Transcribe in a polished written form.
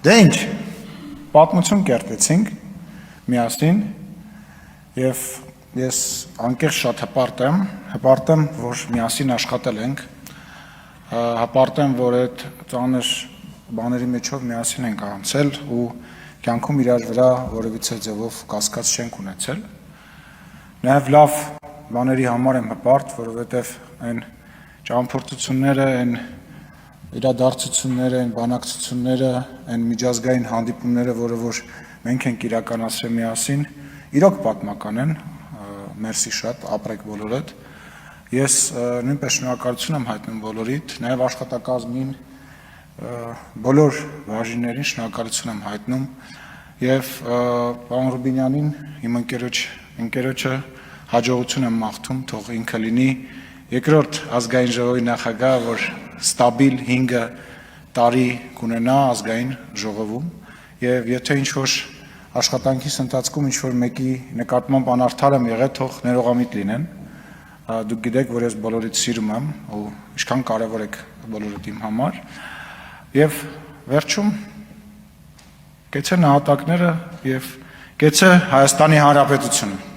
Դե ինչ, պատմություն կերտեցինք միասին և ես անկեղծ շատ հպարտ եմ, որ միասին աշխատել ենք, հպարտ եմ, որ այդ ծանր բաների մեջով միասին ենք անցել ու կյանքում իրար վրա որևիցե ձևով կասկած չենք ունեցել, նաև լավ բաների համար եմ հպարտ, որովհետև այն ճամփորդությունները, այն իրադարձությունները, այն բանակցությունները, այն միջազգային հանդիպումները, որը որ մենք ենք իրականացրել միասին, իրոք պատմական են, մերսի շատ, ապրեք բոլորդ, ես նույնպես շնորհակալություն եմ հայտնում բոլորիդ, նաև աշխատակազմին, բոլոր բաժիններին շնորհակալություն եմ հայտնում և պարոն Ռուբինյանին, իմ ընկերոջը հաջողություն եմ մաղթում, թող ինքը լինի երկրորդ ազգային ժողովի նախագահը, որ ստաբիլ 5 տարի կունենա ազգային ժողովում և եթե ինչ-որ աշխատանքիս ընթացքում ինչ-որ մեկի նկատմամբ անարդար եմ եղել, թող ներողամիտ լինեն, դուք գիտեք, որ ես բոլորիդ սիրում եմ ու ինչքան կարևոր եք բոլորդ իմ համար և վերջում կեցե նահատակները և կեցե Հայաստանի Հանրապետությունը։